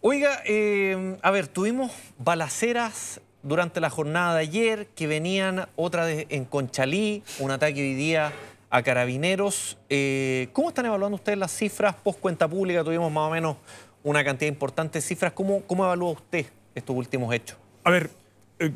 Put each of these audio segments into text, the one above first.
Oiga, a ver, tuvimos balaceras durante la jornada de ayer que venían otra vez en Conchalí, un ataque hoy día a carabineros. ¿Cómo están evaluando ustedes las cifras post cuenta pública? Tuvimos más o menos una cantidad importante de cifras. ¿Cómo evalúa usted estos últimos hechos? A ver,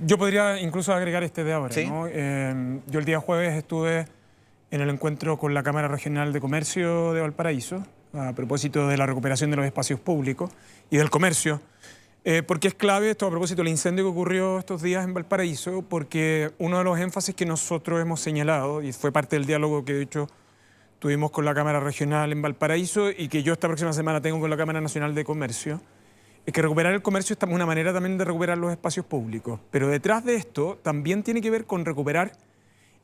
yo podría incluso agregar este de ahora, ¿Sí? ¿no? Yo el día jueves estuve en el encuentro con la Cámara Regional de Comercio de Valparaíso a propósito de la recuperación de los espacios públicos y del comercio, porque es clave esto a propósito del incendio que ocurrió estos días en Valparaíso, porque uno de los énfasis que nosotros hemos señalado, y fue parte del diálogo que de hecho tuvimos con la Cámara Regional en Valparaíso y que yo esta próxima semana tengo con la Cámara Nacional de Comercio, es que recuperar el comercio es una manera también de recuperar los espacios públicos. Pero detrás de esto también tiene que ver con recuperar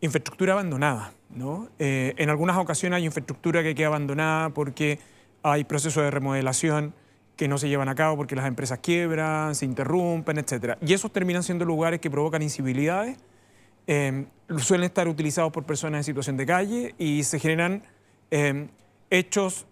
infraestructura abandonada, ¿no? En algunas ocasiones hay infraestructura que queda abandonada porque hay procesos de remodelación que no se llevan a cabo porque las empresas quiebran, se interrumpen, etc. Y esos terminan siendo lugares que provocan incivilidades, suelen estar utilizados por personas en situación de calle y se generan hechos,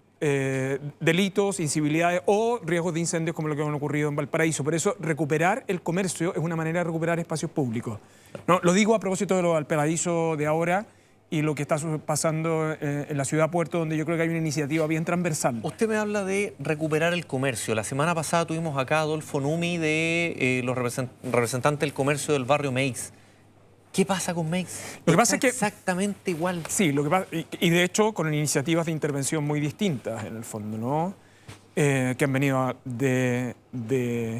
delitos, incivilidades o riesgos de incendios como lo que han ocurrido en Valparaíso. Por eso recuperar el comercio es una manera de recuperar espacios públicos. No, lo digo a propósito de lo de Valparaíso de ahora y lo que está pasando en la ciudad Puerto, donde yo creo que hay una iniciativa bien transversal. Usted me habla de recuperar el comercio. La semana pasada tuvimos acá a Adolfo Numi de los representantes del comercio del barrio Meix. ¿Qué pasa con Meix? Lo que pasa es que exactamente igual. Sí, lo que pasa, y de hecho con iniciativas de intervención muy distintas en el fondo, ¿no? Que han venido de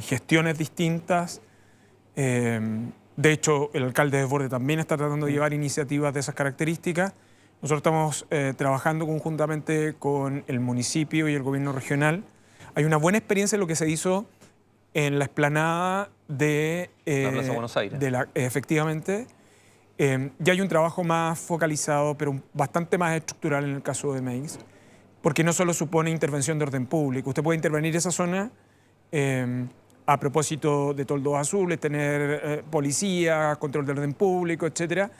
gestiones distintas. De hecho, el alcalde de Desbordes también está tratando de llevar iniciativas de esas características. Nosotros estamos trabajando conjuntamente con el municipio y el gobierno regional. Hay una buena experiencia en lo que se hizo en la explanada de la Plaza Buenos Aires. Efectivamente. Ya hay un trabajo más focalizado, pero bastante más estructural en el caso de Meix, porque no solo supone intervención de orden público. Usted puede intervenir esa zona a propósito de toldos azules, tener policía, control de orden público, etcétera,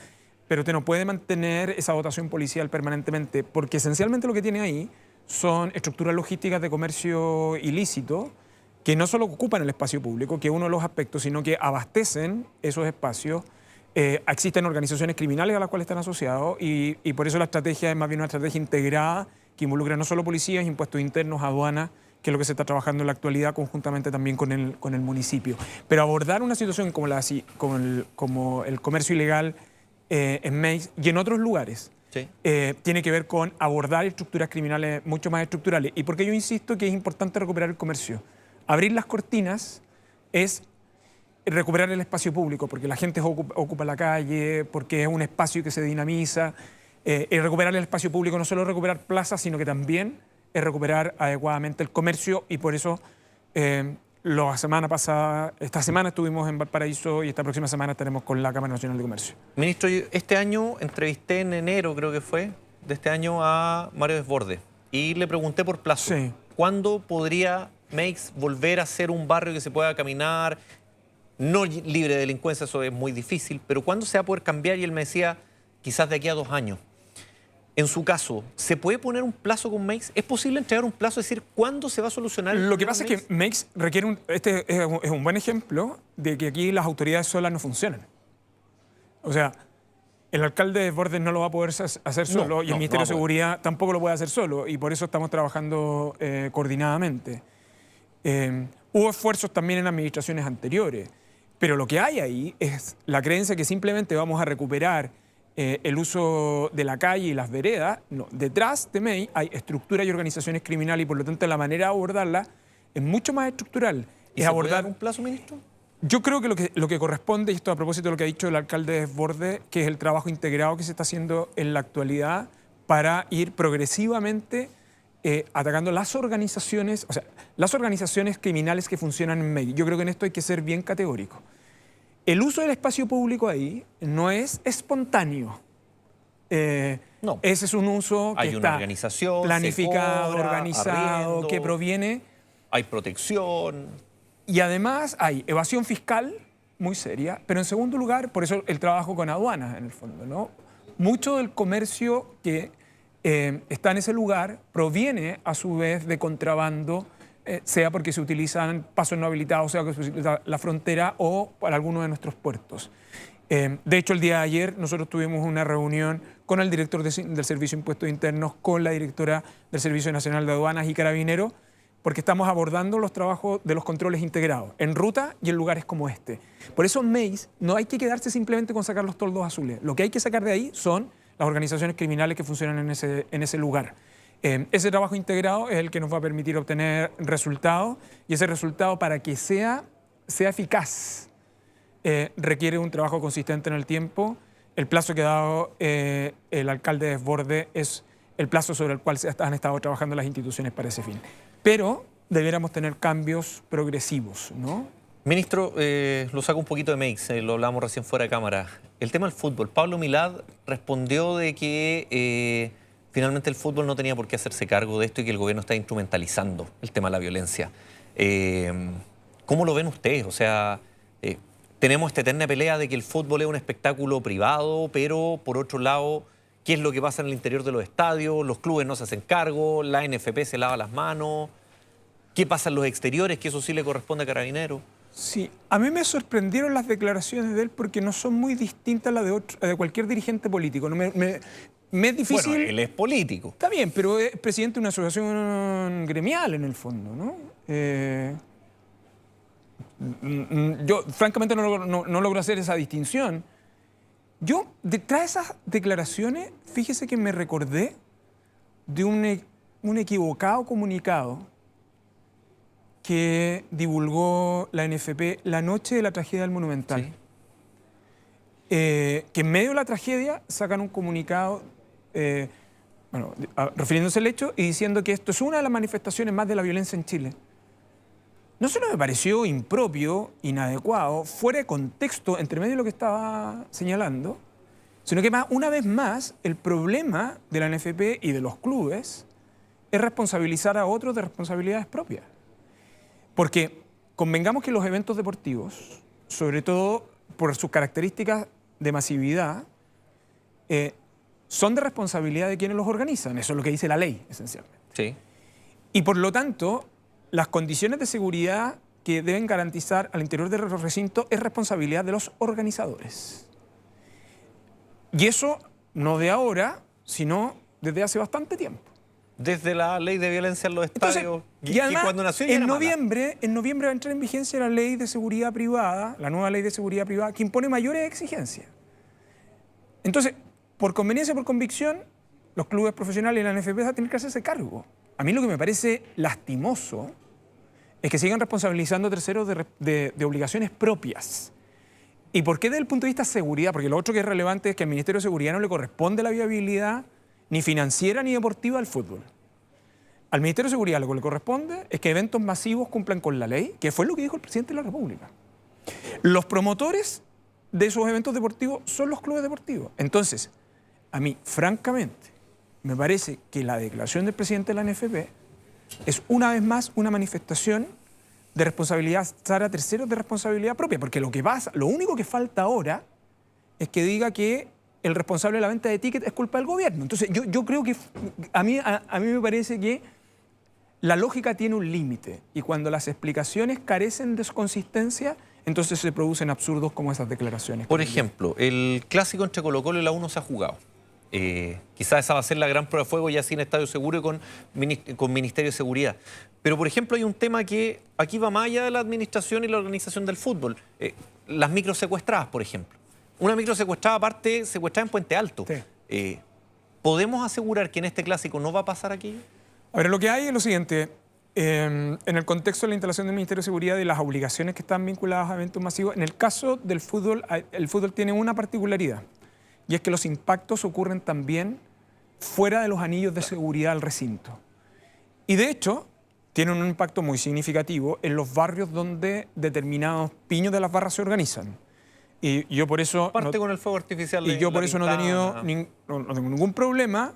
pero usted no puede mantener esa dotación policial permanentemente, porque esencialmente lo que tiene ahí son estructuras logísticas de comercio ilícito que no solo ocupan el espacio público, que es uno de los aspectos, sino que abastecen esos espacios. Existen organizaciones criminales a las cuales están asociados y por eso la estrategia es más bien una estrategia integrada que involucra no solo policías, impuestos internos, aduanas, que es lo que se está trabajando en la actualidad conjuntamente también con el municipio. Pero abordar una situación como el comercio ilegal en Meix y en otros lugares Sí. tiene que ver con abordar estructuras criminales mucho más estructurales. ¿Y por qué yo insisto que es importante recuperar el comercio? Abrir las cortinas es recuperar el espacio público, porque la gente ocupa la calle, porque es un espacio que se dinamiza. Y recuperar el espacio público no solo recuperar plazas, sino que también es recuperar adecuadamente el comercio y por eso la semana pasada, esta semana estuvimos en Valparaíso y esta próxima semana estaremos con la Cámara Nacional de Comercio. Ministro, este año entrevisté en enero, creo que fue, de este año a Mario Desbordes y le pregunté por plazo. Sí. ¿Cuándo podría Meix volver a ser un barrio que se pueda caminar, no libre de delincuencia? Eso es muy difícil, pero ¿cuándo se va a poder cambiar? Y él me decía, quizás de aquí a 2 años. En su caso, ¿se puede poner un plazo con Meix? ¿Es posible entregar un plazo, es decir, cuándo se va a solucionar el Lo que problema pasa de es que Meix requiere este es un buen ejemplo de que aquí las autoridades solas no funcionan. O sea, el alcalde de Desbordes no lo va a poder hacer solo y el Ministerio de Seguridad tampoco lo puede hacer solo y por eso estamos trabajando coordinadamente. Hubo esfuerzos también en administraciones anteriores, pero lo que hay ahí es la creencia que simplemente vamos a recuperar el uso de la calle y las veredas. No, detrás de Meix hay estructuras y organizaciones criminales y por lo tanto la manera de abordarla es mucho más estructural. ¿Y se puede dar un plazo, ministro? Yo creo que lo que corresponde, y esto a propósito de lo que ha dicho el alcalde de Desbordes, que es el trabajo integrado que se está haciendo en la actualidad para ir progresivamente atacando las organizaciones, o sea, las organizaciones criminales que funcionan en Meix. Yo creo que en esto hay que ser bien categórico. El uso del espacio público ahí no es espontáneo. No. Ese es un uso que hay una organización, planificado, se cobra, organizado, arriendo, que proviene. hay protección. Y además hay evasión fiscal muy seria, pero en segundo lugar, por eso el trabajo con aduanas en el fondo, ¿no? Mucho del comercio que está en ese lugar proviene a su vez de contrabando sea porque se utilizan pasos no habilitados, sea porque se utiliza la frontera o para alguno de nuestros puertos. De hecho, el día de ayer nosotros tuvimos una reunión con el director del Servicio de Impuestos Internos, con la directora del Servicio Nacional de Aduanas y Carabineros, porque estamos abordando los trabajos de los controles integrados, en ruta y en lugares como este. Por eso, MEIS, no hay que quedarse simplemente con sacar los toldos azules. Lo que hay que sacar de ahí son las organizaciones criminales que funcionan en ese lugar. Ese trabajo integrado es el que nos va a permitir obtener resultados, y ese resultado, para que sea eficaz, requiere un trabajo consistente en el tiempo. El plazo que ha dado el alcalde de Desbordes es el plazo sobre el cual han estado trabajando las instituciones para ese fin. Pero debiéramos tener cambios progresivos, ¿no? Ministro, lo saco un poquito de MEIS, lo hablamos recién fuera de cámara. El tema del fútbol. Pablo Milad respondió de que finalmente el fútbol no tenía por qué hacerse cargo de esto y que el gobierno está instrumentalizando el tema de la violencia. ¿Cómo lo ven ustedes? O sea, tenemos esta eterna pelea de que el fútbol es un espectáculo privado, pero por otro lado, ¿qué es lo que pasa en el interior de los estadios? Los clubes no se hacen cargo, la NFP se lava las manos. ¿Qué pasa en los exteriores? Que eso sí le corresponde a Carabineros. Sí, a mí me sorprendieron las declaraciones de él porque no son muy distintas a las de cualquier dirigente político. Me es difícil... Bueno, él es político. Está bien, pero es presidente de una asociación gremial en el fondo, ¿no? Yo francamente no logro hacer esa distinción. Yo, detrás de esas declaraciones, fíjese que me recordé de un equivocado comunicado que divulgó la NFP la noche de la tragedia del Monumental. Sí. Que en medio de la tragedia sacan un comunicado refiriéndose al hecho y diciendo que esto es una de las manifestaciones más de la violencia en Chile. No solo me pareció impropio, inadecuado, fuera de contexto, entre medio de lo que estaba señalando, sino que una vez más, el problema de la NFP y de los clubes es responsabilizar a otros de responsabilidades propias. Porque convengamos que los eventos deportivos, sobre todo por sus características de masividad, son de responsabilidad de quienes los organizan. Eso es lo que dice la ley, esencialmente. Sí. Y por lo tanto, las condiciones de seguridad que deben garantizar al interior del recinto es responsabilidad de los organizadores. Y eso no de ahora, sino desde hace bastante tiempo. Desde la ley de violencia en los estadios. Entonces, y además, cuando nació en noviembre va a entrar en vigencia la ley de seguridad privada, la nueva ley de seguridad privada, que impone mayores exigencias. Entonces, por conveniencia, por convicción, los clubes profesionales y la NFP van a tener que hacerse cargo. A mí lo que me parece lastimoso es que sigan responsabilizando a terceros de obligaciones propias. ¿Y por qué desde el punto de vista de seguridad? Porque lo otro que es relevante es que al Ministerio de Seguridad no le corresponde la viabilidad ni financiera ni deportiva del fútbol. Al Ministerio de Seguridad lo que le corresponde es que eventos masivos cumplan con la ley, que fue lo que dijo el presidente de la República. Los promotores de esos eventos deportivos son los clubes deportivos. Entonces, a mí, francamente, me parece que la declaración del presidente de la NFP es una vez más una manifestación de responsabilidad a terceros de responsabilidad propia, porque lo único que falta ahora es que diga que el responsable de la venta de tickets es culpa del gobierno. Entonces, yo creo que a mí me parece que la lógica tiene un límite y cuando las explicaciones carecen de consistencia, entonces se producen absurdos como esas declaraciones. Por ejemplo, el clásico entre Colo-Colo y la U no se ha jugado. Quizás esa va a ser la gran prueba de fuego ya sin Estadio Seguro y con Ministerio de Seguridad. Pero, por ejemplo, hay un tema que aquí va más allá de la administración y la organización del fútbol. Las micros secuestradas, por ejemplo. Una micro secuestrada, aparte, secuestrada en Puente Alto. Sí. ¿Podemos asegurar que en este clásico no va a pasar aquello? A ver, lo que hay es lo siguiente. En el contexto de la instalación del Ministerio de Seguridad y las obligaciones que están vinculadas a eventos masivos, en el caso del fútbol, el fútbol tiene una particularidad. Y es que los impactos ocurren también fuera de los anillos de seguridad del recinto. Y de hecho, tienen un impacto muy significativo en los barrios donde determinados piños de las barras se organizan. Y yo por eso... Con el fuego artificial. Y yo por eso no tengo ningún problema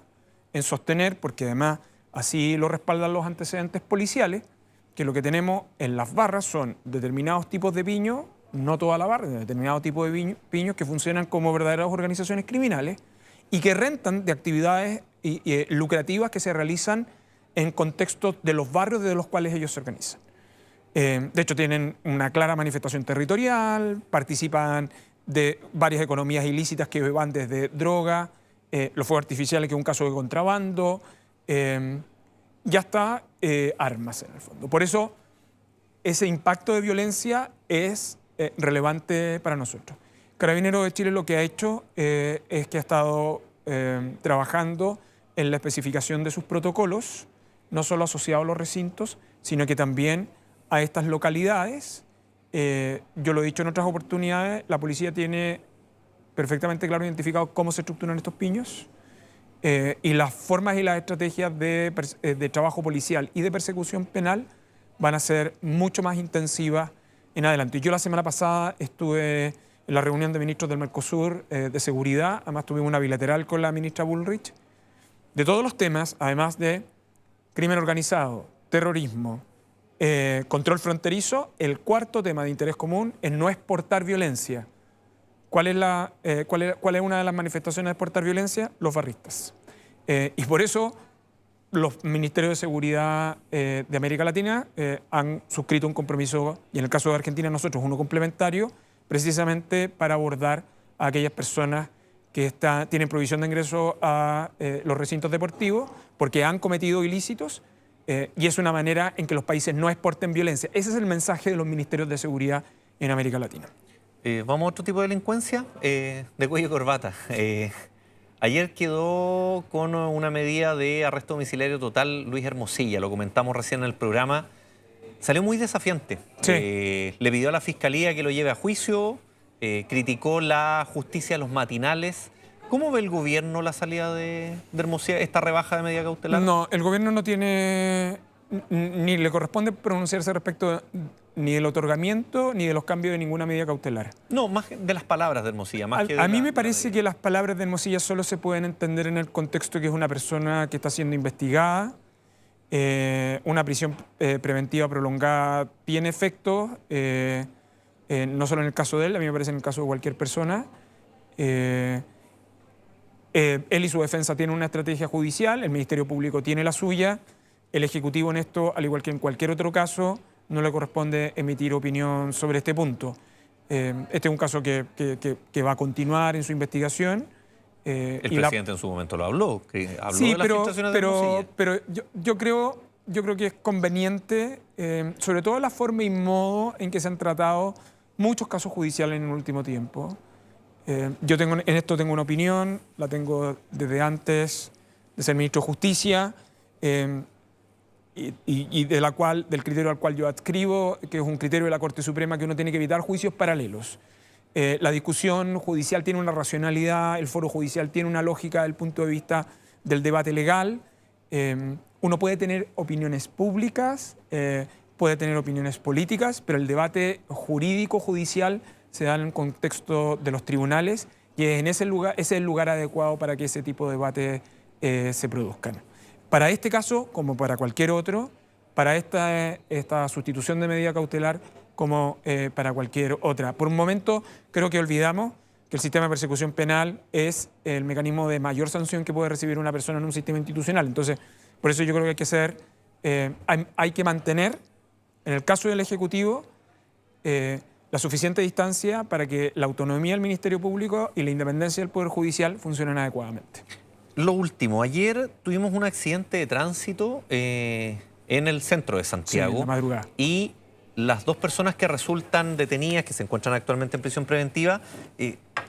en sostener, porque además así lo respaldan los antecedentes policiales, que lo que tenemos en las barras son determinados tipos de piños, no toda la barra, determinados tipos de piños que funcionan como verdaderas organizaciones criminales y que rentan de actividades lucrativas que se realizan en contextos de los barrios de los cuales ellos se organizan. De hecho, tienen una clara manifestación territorial, participan de varias economías ilícitas que van desde droga, los fuegos artificiales, que es un caso de contrabando, y hasta armas en el fondo. Por eso, ese impacto de violencia es relevante para nosotros. Carabineros de Chile lo que ha hecho es que ha estado trabajando en la especificación de sus protocolos, no solo asociados a los recintos, sino que también a estas localidades. Yo lo he dicho en otras oportunidades, la policía tiene perfectamente claro identificado cómo se estructuran estos piños y las formas y las estrategias de trabajo policial y de persecución penal van a ser mucho más intensivas en adelante. Yo la semana pasada estuve en la reunión de ministros del Mercosur de seguridad, además tuvimos una bilateral con la ministra Bullrich, de todos los temas, además de crimen organizado, terrorismo, control fronterizo. El cuarto tema de interés común es no exportar violencia. ¿Cuál es una de las manifestaciones de exportar violencia? Los barristas. Y por eso los ministerios de seguridad de América Latina han suscrito un compromiso, y en el caso de Argentina nosotros uno complementario, precisamente para abordar a aquellas personas que tienen prohibición de ingreso a los recintos deportivos porque han cometido ilícitos, y es una manera en que los países no exporten violencia. Ese es el mensaje de los ministerios de seguridad en América Latina. Vamos a otro tipo de delincuencia, de cuello y corbata. Ayer quedó con una medida de arresto domiciliario total Luis Hermosilla, lo comentamos recién en el programa. Salió muy desafiante. Sí. Le pidió a la Fiscalía que lo lleve a juicio, criticó la justicia de los matinales. ¿Cómo ve el gobierno la salida de Hermosilla, esta rebaja de medida cautelar? No, el gobierno no tiene, ni le corresponde pronunciarse respecto ni del otorgamiento ni de los cambios de ninguna medida cautelar. No, más de las palabras de Hermosilla. A mí me parece que las palabras de Hermosilla solo se pueden entender en el contexto que es una persona que está siendo investigada. Una prisión preventiva prolongada tiene efectos, no solo en el caso de él, a mí me parece en el caso de cualquier persona. Él y su defensa tienen una estrategia judicial, el Ministerio Público tiene la suya, el Ejecutivo en esto, al igual que en cualquier otro caso, no le corresponde emitir opinión sobre este punto. Este es un caso que va a continuar en su investigación. El presidente en su momento lo habló, sí, de las filtraciones de Hermosilla. pero yo creo que es conveniente, sobre todo la forma y modo en que se han tratado muchos casos judiciales en el último tiempo. Yo en esto tengo una opinión, la tengo desde antes de ser ministro de Justicia, y del criterio al cual yo adscribo, que es un criterio de la Corte Suprema, que uno tiene que evitar juicios paralelos. La discusión judicial tiene una racionalidad, el foro judicial tiene una lógica desde el punto de vista del debate legal. Uno puede tener opiniones públicas, puede tener opiniones políticas, pero el debate jurídico judicial se da en el contexto de los tribunales, y ese es el lugar adecuado para que ese tipo de debates se produzcan. Para este caso, como para cualquier otro, para esta sustitución de medida cautelar, como para cualquier otra. Por un momento creo que olvidamos que el sistema de persecución penal es el mecanismo de mayor sanción que puede recibir una persona en un sistema institucional. Entonces, por eso yo creo que hay que mantener, en el caso del Ejecutivo, la suficiente distancia para que la autonomía del Ministerio Público y la independencia del Poder Judicial funcionen adecuadamente. Lo último, ayer tuvimos un accidente de tránsito en el centro de Santiago. Sí, en la madrugada. Y las dos personas que resultan detenidas, que se encuentran actualmente en prisión preventiva,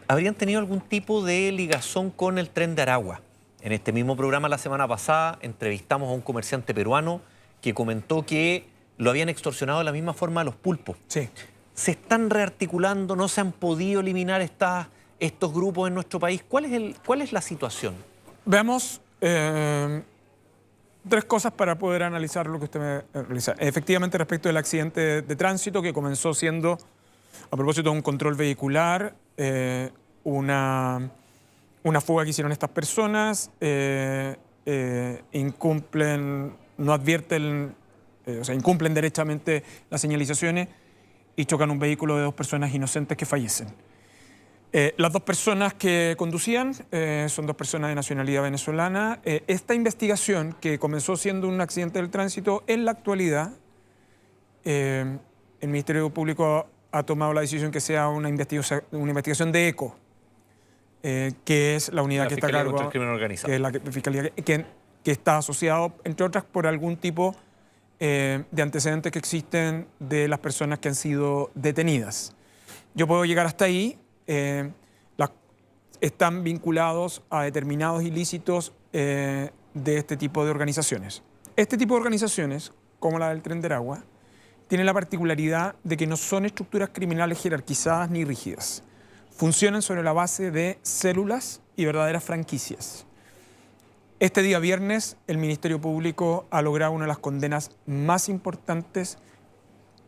habrían tenido algún tipo de ligazón con el Tren de Aragua. En este mismo programa la semana pasada entrevistamos a un comerciante peruano que comentó que lo habían extorsionado de la misma forma a los pulpos. Sí. ¿Se están rearticulando? ¿No se han podido eliminar estos grupos en nuestro país? ¿Cuál es la situación? Veamos tres cosas para poder analizar lo que usted me realiza. Efectivamente, respecto del accidente de tránsito, que comenzó siendo, a propósito de un control vehicular, una fuga que hicieron estas personas, incumplen derechamente las señalizaciones y chocan un vehículo de dos personas inocentes que fallecen. Las dos personas que conducían son dos personas de nacionalidad venezolana. Esta investigación, que comenzó siendo un accidente del tránsito, en la actualidad el Ministerio Público ha tomado la decisión que sea una investigación de ECO, que es la unidad que está a cargo, contra el crimen organizado, que es la Fiscalía, que está asociado, entre otras, por algún tipo de antecedentes que existen de las personas que han sido detenidas. Yo puedo llegar hasta ahí. Están vinculados a determinados ilícitos de este tipo de organizaciones. Este tipo de organizaciones, como la del Tren de Aragua, tienen la particularidad de que no son estructuras criminales jerarquizadas ni rígidas. Funcionan sobre la base de células y verdaderas franquicias. Este día viernes, el Ministerio Público ha logrado una de las condenas más importantes.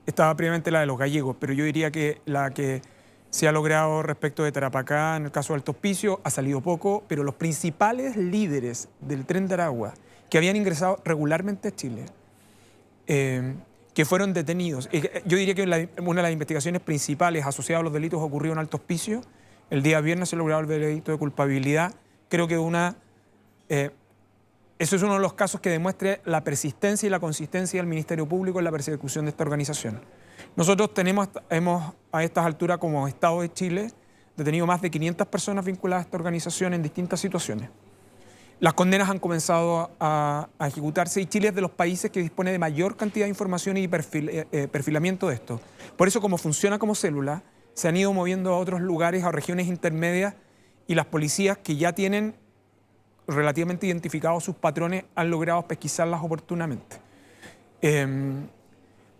Estaba previamente la de los gallegos, pero yo diría que la que se ha logrado respecto de Tarapacá, en el caso de Alto Hospicio, ha salido poco, pero los principales líderes del Tren de Aragua, que habían ingresado regularmente a Chile, que fueron detenidos. Yo diría que una de las investigaciones principales asociadas a los delitos ocurrió en Alto Hospicio. El día viernes se logró el delito de culpabilidad. Creo que eso es uno de los casos que demuestra la persistencia y la consistencia del Ministerio Público en la persecución de esta organización. Nosotros hemos a estas alturas, como Estado de Chile, detenido más de 500 personas vinculadas a esta organización en distintas situaciones. Las condenas han comenzado a ejecutarse y Chile es de los países que dispone de mayor cantidad de información y perfilamiento de esto. Por eso, como funciona como célula, se han ido moviendo a otros lugares, a regiones intermedias, y las policías que ya tienen relativamente identificados sus patrones han logrado pesquisarlas oportunamente.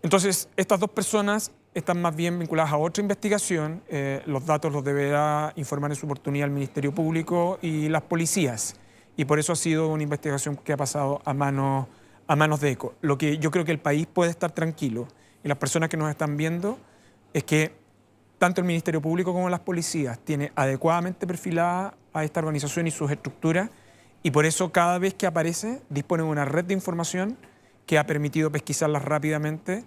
Entonces, estas dos personas están más bien vinculadas a otra investigación. Los datos los deberá informar en su oportunidad el Ministerio Público y las policías. Y por eso ha sido una investigación que ha pasado a manos de ECO. Lo que yo creo que el país puede estar tranquilo, y las personas que nos están viendo, es que tanto el Ministerio Público como las policías tienen adecuadamente perfilada a esta organización y sus estructuras, y por eso cada vez que aparece disponen de una red de información que ha permitido pesquisarlas rápidamente,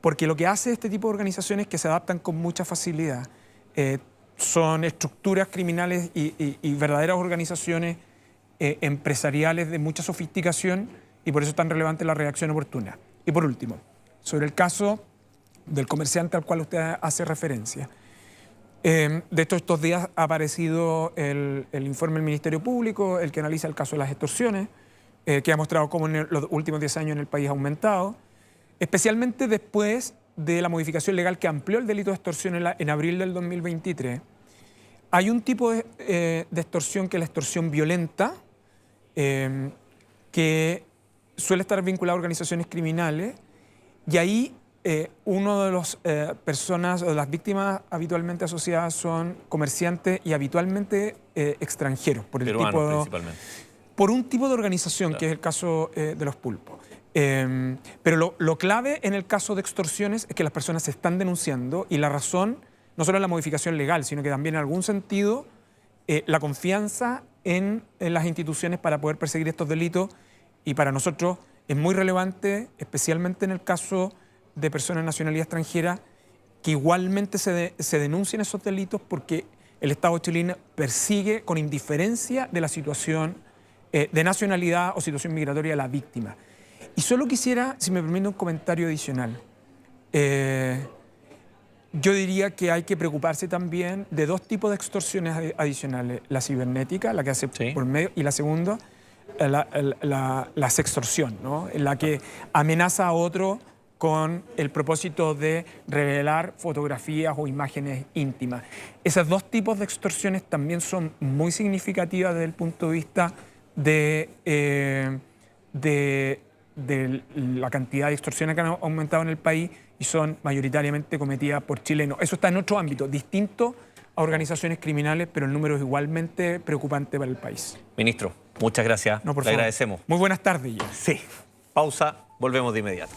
porque lo que hace este tipo de organizaciones es que se adaptan con mucha facilidad. Son estructuras criminales y verdaderas organizaciones empresariales de mucha sofisticación, y por eso es tan relevante la reacción oportuna. Y por último, sobre el caso del comerciante al cual usted hace referencia. De hecho, estos días ha aparecido el informe del Ministerio Público, el que analiza el caso de las extorsiones, que ha mostrado cómo en los últimos 10 años en el país ha aumentado, especialmente después de la modificación legal que amplió el delito de extorsión en abril del 2023. Hay un tipo de extorsión que es la extorsión violenta, que suele estar vinculada a organizaciones criminales, y ahí uno de las personas o de las víctimas habitualmente asociadas son comerciantes y habitualmente extranjeros, por un tipo de organización, claro, que es el caso de los pulpos. Pero lo clave en el caso de extorsiones es que las personas se están denunciando, y la razón no solo es la modificación legal, sino que también en algún sentido la confianza en las instituciones para poder perseguir estos delitos, y para nosotros es muy relevante, especialmente en el caso de personas de nacionalidad extranjera, que igualmente se denuncien esos delitos, porque el Estado chileno persigue con indiferencia de la situación de nacionalidad o situación migratoria de la víctima. Y solo quisiera, si me permite, un comentario adicional. Yo diría que hay que preocuparse también de dos tipos de extorsiones adicionales: la cibernética, la que hace por medio, y la segunda, la sextorsión, ¿no? En la que amenaza a otro con el propósito de revelar fotografías o imágenes íntimas. Esos dos tipos de extorsiones también son muy significativas desde el punto de vista de la cantidad de extorsiones que han aumentado en el país, y son mayoritariamente cometidas por chilenos. Eso está en otro ámbito, distinto a organizaciones criminales, pero el número es igualmente preocupante para el país. Ministro, muchas gracias. No, por Le favor. agradecemos. Muy buenas tardes ya. Sí. Pausa, volvemos de inmediato.